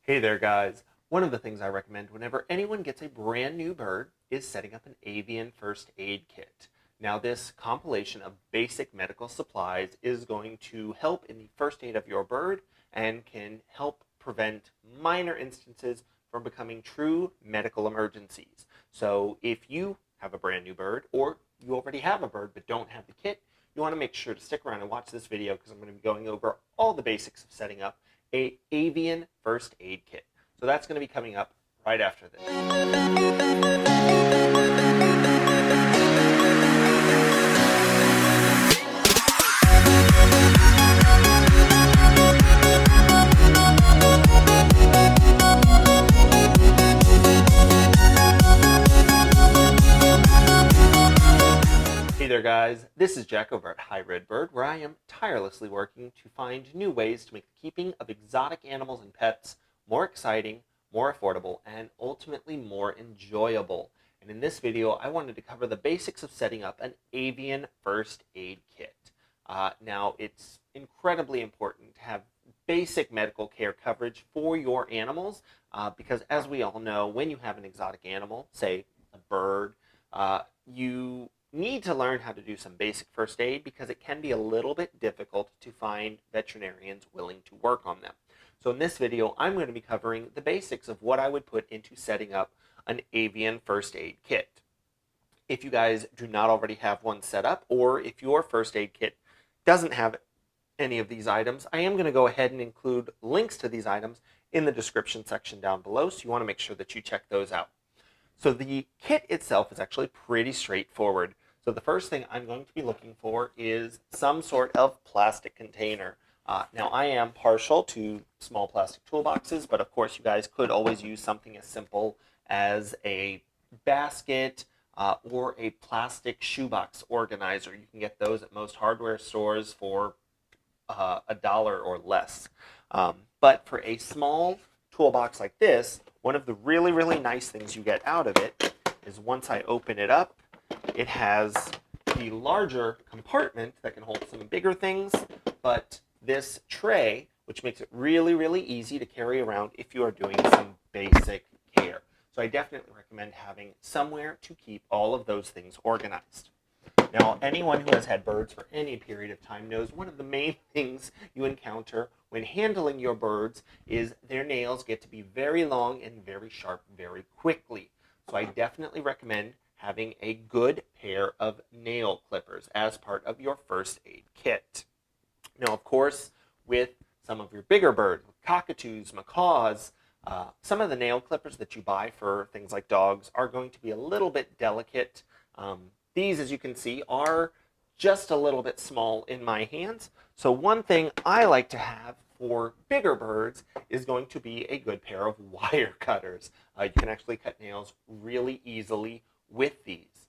Hey there, guys. One of the things I recommend whenever anyone gets a brand new bird is setting up an avian first aid kit. Now, this compilation of basic medical supplies is going to help in the first aid of your bird and can help prevent minor instances from becoming true medical emergencies. So, if you have a brand new bird or you already have a bird but don't have the kit, you want to make sure to stick around and watch this video because I'm going to be going over all the basics of setting up a avian first aid kit. So that's going to be coming up right after this. Hey there, guys. This is Jack over at High Red Bird, where I am tirelessly working to find new ways to make the keeping of exotic animals and pets more exciting, more affordable, and ultimately more enjoyable. And in this video, I wanted to cover the basics of setting up an avian first aid kit. Now, it's incredibly important to have basic medical care coverage for your animals because, as we all know, when you have an exotic animal, say a bird, you need to learn how to do some basic first aid because it can be a little bit difficult to find veterinarians willing to work on them. So in this video, I'm going to be covering the basics of what I would put into setting up an avian first aid kit. If you guys do not already have one set up, or if your first aid kit doesn't have any of these items, I am going to go ahead and include links to these items in the description section down below, so you want to make sure that you check those out. So the kit itself is actually pretty straightforward. So the first thing I'm going to be looking for is some sort of plastic container. Now, I am partial to small plastic toolboxes, but of course you guys could always use something as simple as a basket or a plastic shoebox organizer. You can get those at most hardware stores for $1 or less. But for a small toolbox like this, one of the really nice things you get out of it is once I open it up, it has the larger compartment that can hold some bigger things, but this tray, which makes it really easy to carry around if you are doing some basic care. So I definitely recommend having somewhere to keep all of those things organized. Now, anyone who has had birds for any period of time knows one of the main things you encounter when handling your birds is their nails get to be very long and very sharp very quickly. So I definitely recommend having a good pair of nail clippers as part of your first aid kit. Now, of course, with some of your bigger birds, cockatoos, macaws, some of the nail clippers that you buy for things like dogs are going to be a little bit delicate. These, as you can see, are just a little bit small in my hands. So one thing I like to have for bigger birds is going to be a good pair of wire cutters. You can actually cut nails really easily with these.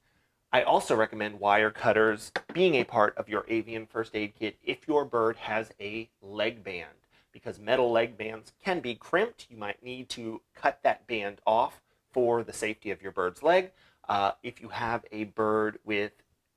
I also recommend wire cutters being a part of your avian first aid kit if your bird has a leg band, because metal leg bands can be crimped. You might need to cut that band off for the safety of your bird's leg. If you have a bird with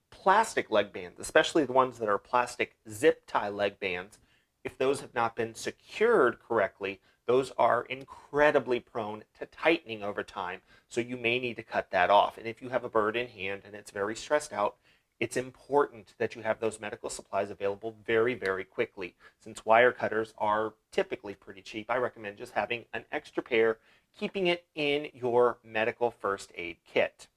plastic leg bands, especially the ones that are plastic zip tie leg bands, if those have not been secured correctly, those are incredibly prone to tightening over time, so you may need to cut that off. And if you have a bird in hand and it's very stressed out, it's important that you have those medical supplies available very quickly. Since wire cutters are typically pretty cheap, I recommend just having an extra pair, keeping it in your medical first aid kit.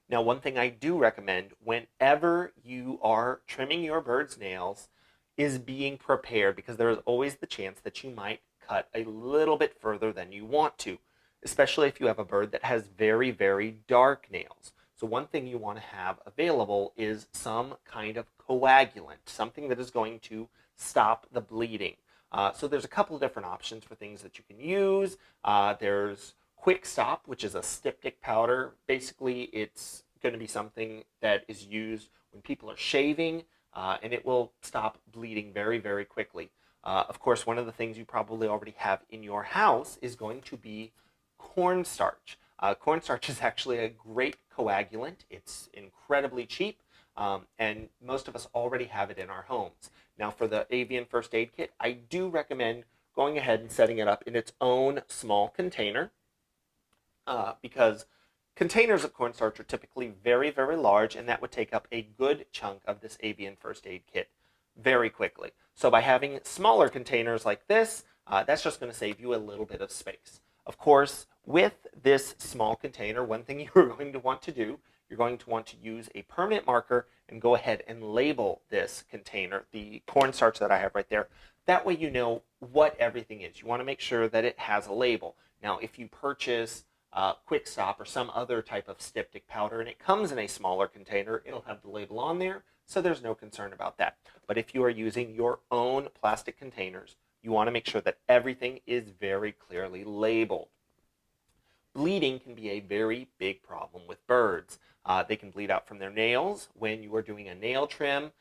Now, one thing I do recommend whenever you are trimming your bird's nails is being prepared, because there is always the chance that you might cut a little bit further than you want to, especially if you have a bird that has very dark nails. So one thing you want to have available is some kind of coagulant, something that is going to stop the bleeding. So there's a couple of different options for things that you can use. There's Quick Stop, which is a styptic powder. Basically, it's going to be something that is used when people are shaving, and it will stop bleeding very quickly. Of course, one of the things you probably already have in your house is going to be cornstarch. Cornstarch is actually a great coagulant. It's incredibly cheap, and most of us already have it in our homes. Now, for the avian first aid kit, I do recommend going ahead and setting it up in its own small container because containers of cornstarch are typically very, very large, and that would take up a good chunk of this Avian first aid kit very quickly. So by having smaller containers like this, that's just going to save you a little bit of space. Of course, with this small container, one thing you're going to want to do, you're going to want to use a permanent marker and go ahead and label this container, the cornstarch that I have right there. That way you know what everything is. You want to make sure that it has a label. Now, if you purchase Quick Stop or some other type of styptic powder and it comes in a smaller container, it'll have the label on there, so there's no concern about that. But if you are using your own plastic containers, you want to make sure that everything is very clearly labeled. Bleeding can be a very big problem with birds. They can bleed out from their nails when you are doing a nail trim,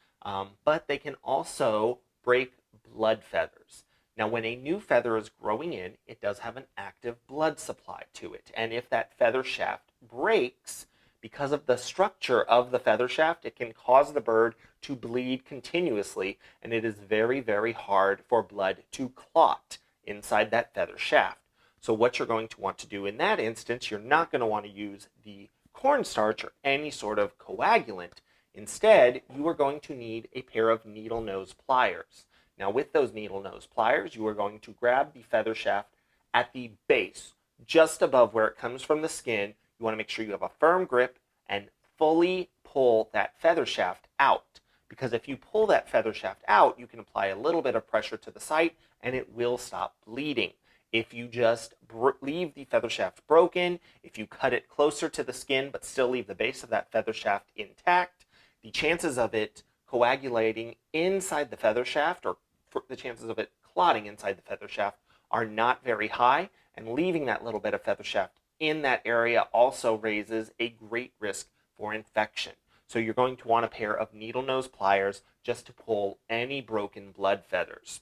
but they can also break blood feathers. Now, when a new feather is growing in, it does have an active blood supply to it. And if that feather shaft breaks, because of the structure of the feather shaft, it can cause the bird to bleed continuously, and it is very, very hard for blood to clot inside that feather shaft. So what you're going to want to do in that instance, you're not going to want to use the cornstarch or any sort of coagulant. Instead, you are going to need a pair of needle nose pliers. Now, with those needle nose pliers, you are going to grab the feather shaft at the base, just above where it comes from the skin. You want to make sure you have a firm grip and fully pull that feather shaft out. Because if you pull that feather shaft out, you can apply a little bit of pressure to the site and it will stop bleeding. If you just leave the feather shaft broken, if you cut it closer to the skin but still leave the base of that feather shaft intact, the chances of it coagulating inside the feather shaft, or the chances of it clotting inside the feather shaft, are not very high, and leaving that little bit of feather shaft in that area also raises a great risk for infection. So you're going to want a pair of needle nose pliers just to pull any broken blood feathers.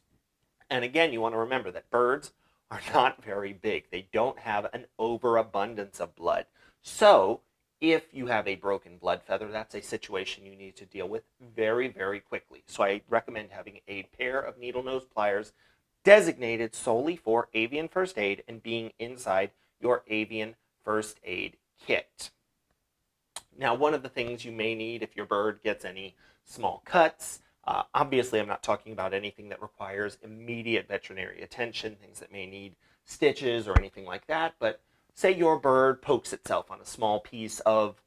And again, you want to remember that birds are not very big. They don't have an overabundance of blood. So if you have a broken blood feather, that's a situation you need to deal with very, very quickly. So I recommend having a pair of needle nose pliers designated solely for avian first aid and being inside your avian first aid kit. Now, one of the things you may need if your bird gets any small cuts, obviously I'm not talking about anything that requires immediate veterinary attention, things that may need stitches or anything like that, but say your bird pokes itself on a small piece of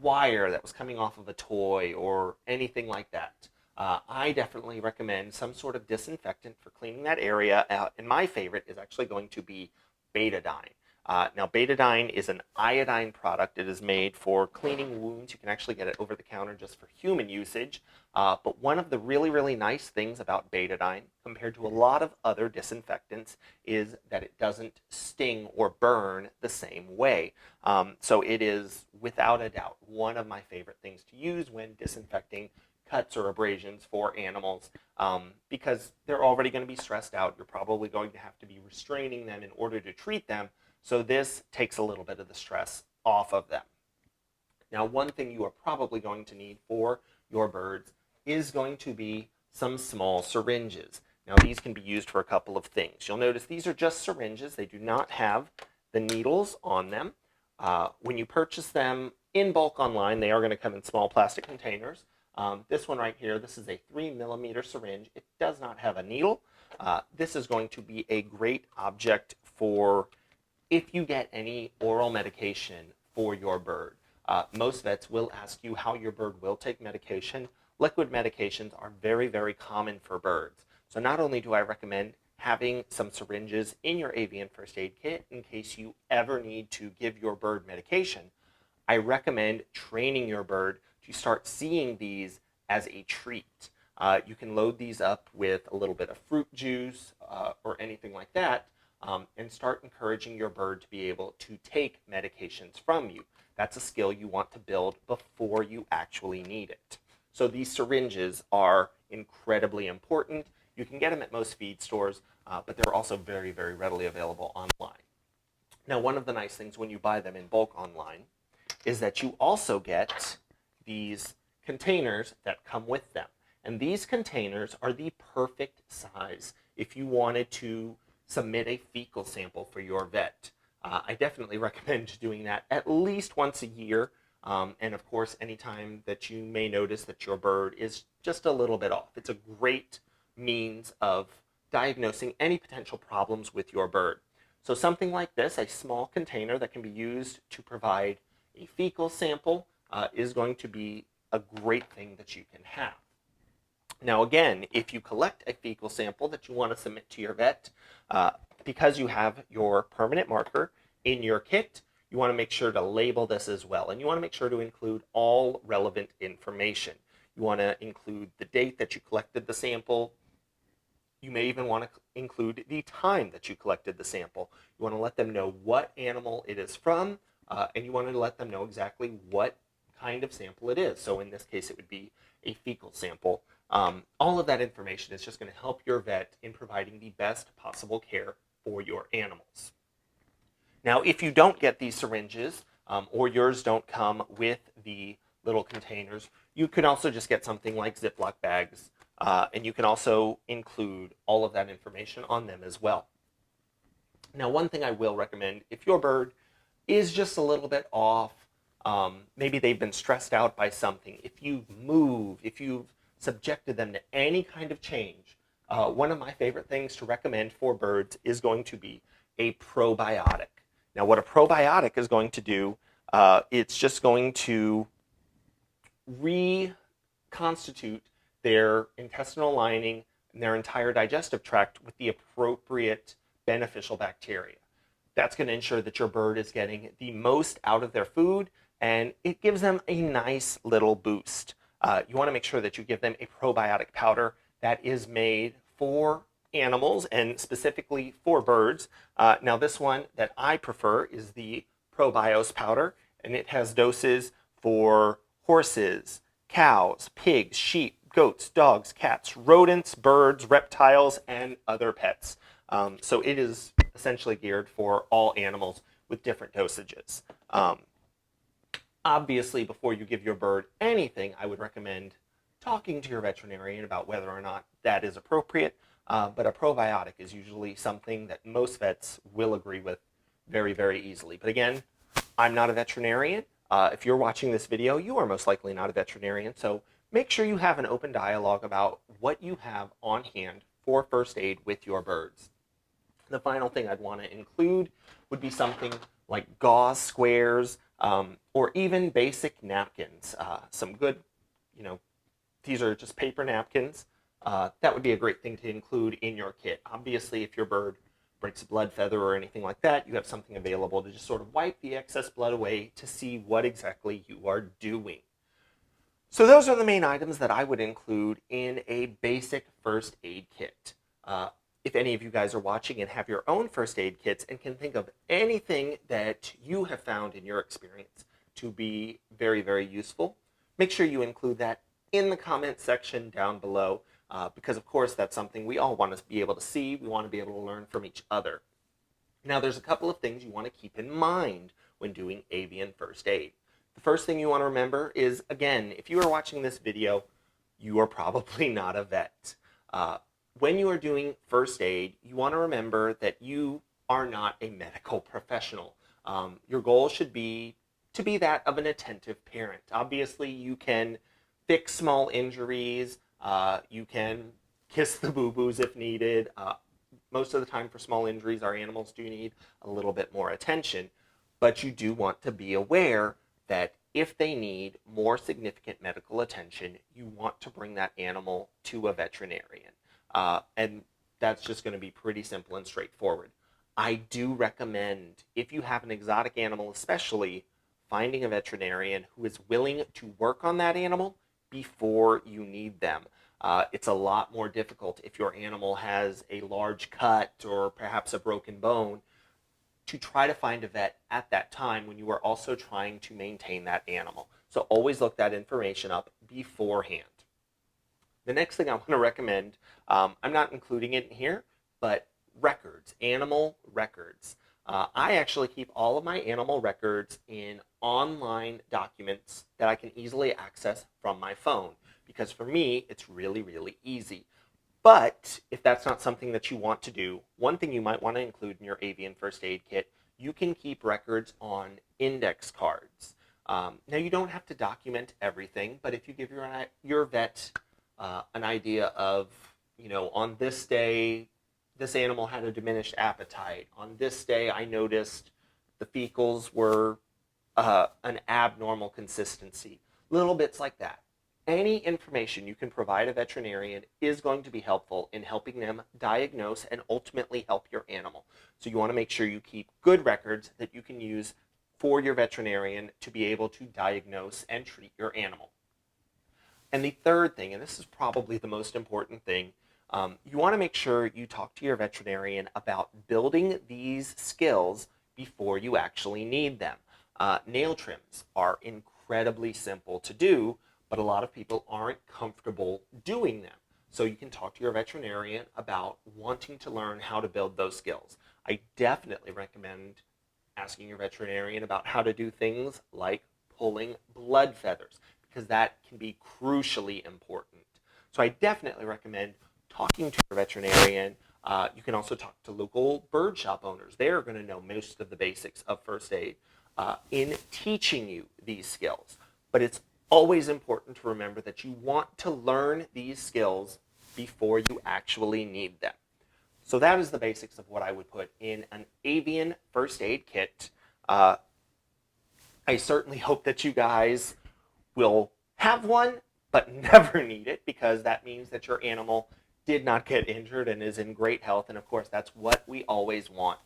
wire that was coming off of a toy or anything like that. I definitely recommend some sort of disinfectant for cleaning that area, and my favorite is actually going to be betadine. Now, betadine is an iodine product. It is made for cleaning wounds. You can actually get it over the counter just for human usage. But one of the really, really nice things about betadine, compared to a lot of other disinfectants, is that it doesn't sting or burn the same way. So it is, without a doubt, one of my favorite things to use when disinfecting cuts or abrasions for animals, because they're already going to be stressed out. You're probably going to have to be restraining them in order to treat them. So this takes a little bit of the stress off of them. Now, one thing you are probably going to need for your birds is going to be some small syringes. Now, these can be used for a couple of things. You'll notice these are just syringes. They do not have the needles on them. When you purchase them in bulk online, they are going to come in small plastic containers. This one right here, this is a 3mm syringe. It does not have a needle. This is going to be a great object for if you get any oral medication for your bird. Most vets will ask you how your bird will take medication. Liquid medications are very, very common for birds. So not only do I recommend having some syringes in your avian first aid kit in case you ever need to give your bird medication, I recommend training your bird to start seeing these as a treat. You can load these up with a little bit of fruit juice or anything like that, and start encouraging your bird to be able to take medications from you. That's a skill you want to build before you actually need it. So these syringes are incredibly important. You can get them at most feed stores, but they're also very, very readily available online. Now, one of the nice things when you buy them in bulk online is that you also get these containers that come with them. And these containers are the perfect size if you wanted to submit a fecal sample for your vet. I definitely recommend doing that at least once a year. And of course, anytime that you may notice that your bird is just a little bit off. It's a great means of diagnosing any potential problems with your bird. So something like this, a small container that can be used to provide a fecal sample, is going to be a great thing that you can have. Now again, if you collect a fecal sample that you want to submit to your vet, because you have your permanent marker in your kit, you want to make sure to label this as well. And you want to make sure to include all relevant information. You want to include the date that you collected the sample. You may even want to include the time that you collected the sample. You want to let them know what animal it is from, and you want to let them know exactly what kind of sample it is. So in this case, it would be a fecal sample. All of that information is just going to help your vet in providing the best possible care for your animals. Now, if you don't get these syringes, or yours don't come with the little containers, you can also just get something like Ziploc bags, and you can also include all of that information on them as well. Now, one thing I will recommend, if your bird is just a little bit off, maybe they've been stressed out by something, if you've moved, if you've subjected them to any kind of change, one of my favorite things to recommend for birds is going to be a probiotic. Now, what a probiotic is going to do, it's just going to reconstitute their intestinal lining and their entire digestive tract with the appropriate beneficial bacteria. That's going to ensure that your bird is getting the most out of their food, and it gives them a nice little boost. You want to make sure that you give them a probiotic powder that is made for animals and specifically for birds. Now this one that I prefer is the Probios powder, and it has doses for horses, cows, pigs, sheep, goats, dogs, cats, rodents, birds, reptiles, and other pets. So it is essentially geared for all animals with different dosages. Obviously, before you give your bird anything, I would recommend talking to your veterinarian about whether or not that is appropriate. But a probiotic is usually something that most vets will agree with very, very easily. But again, I'm not a veterinarian. If you're watching this video, you are most likely not a veterinarian. So make sure you have an open dialogue about what you have on hand for first aid with your birds. The final thing I'd want to include would be something like gauze squares, or even basic napkins. Some good, these are just paper napkins. That would be a great thing to include in your kit. Obviously, if your bird breaks a blood feather or anything like that, you have something available to just sort of wipe the excess blood away to see what exactly you are doing. So those are the main items that I would include in a basic first aid kit. If any of you guys are watching and have your own first aid kits and can think of anything that you have found in your experience to be very, very useful, make sure you include that in the comment section down below. Because of course that's something we all want to be able to see. We want to be able to learn from each other. Now there's a couple of things you want to keep in mind when doing avian first aid. The first thing you want to remember is, again, if you are watching this video, you are probably not a vet. When you are doing first aid, you want to remember that you are not a medical professional. Your goal should be to be that of an attentive parent. Obviously, you can fix small injuries. You can kiss the boo-boos if needed. Most of the time for small injuries, our animals do need a little bit more attention, but you do want to be aware that if they need more significant medical attention, you want to bring that animal to a veterinarian. And that's just going to be pretty simple and straightforward. I do recommend, if you have an exotic animal especially, finding a veterinarian who is willing to work on that animal before you need them. It's a lot more difficult if your animal has a large cut or perhaps a broken bone to try to find a vet at that time when you are also trying to maintain that animal. So always look that information up beforehand. The next thing I want to recommend, I'm not including it in here, but records, animal records. I actually keep all of my animal records in online documents that I can easily access from my phone, because for me, it's really, really easy. But if that's not something that you want to do, one thing you might want to include in your avian first aid kit, you can keep records on index cards. Now, you don't have to document everything, but if you give your vet an idea of, on this day, this animal had a diminished appetite. On this day, I noticed the fecals were an abnormal consistency. Little bits like that. Any information you can provide a veterinarian is going to be helpful in helping them diagnose and ultimately help your animal. So you want to make sure you keep good records that you can use for your veterinarian to be able to diagnose and treat your animal. And the third thing, and this is probably the most important thing, you want to make sure you talk to your veterinarian about building these skills before you actually need them. Nail trims are incredibly simple to do, but a lot of people aren't comfortable doing them. So you can talk to your veterinarian about wanting to learn how to build those skills. I definitely recommend asking your veterinarian about how to do things like pulling blood feathers, because that can be crucially important. So I definitely recommend talking to your veterinarian. You can also talk to local bird shop owners. They're going to know most of the basics of first aid in teaching you these skills. But it's always important to remember that you want to learn these skills before you actually need them. So that is the basics of what I would put in an avian first aid kit. I certainly hope that you guys will have one, but never need it, because that means that your animal did not get injured and is in great health. And of course, that's what we always want.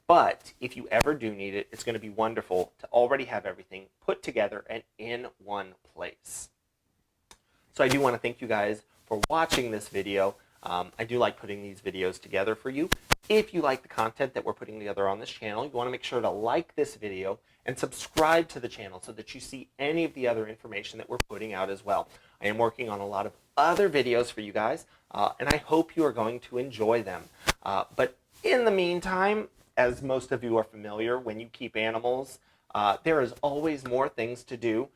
But if you ever do need it, it's going to be wonderful to already have everything put together and in one place. So I do want to thank you guys for watching this video. I do like putting these videos together for you. If you like the content that we're putting together on this channel, you want to make sure to like this video and subscribe to the channel so that you see any of the other information that we're putting out as well. I am working on a lot of other videos for you guys, and I hope you are going to enjoy them. But in the meantime, as most of you are familiar, when you keep animals, there is always more things to do,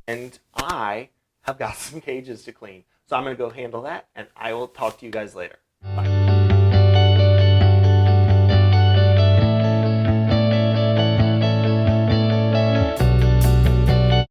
and I have got some cages to clean. So I'm going to go handle that, and I will talk to you guys later.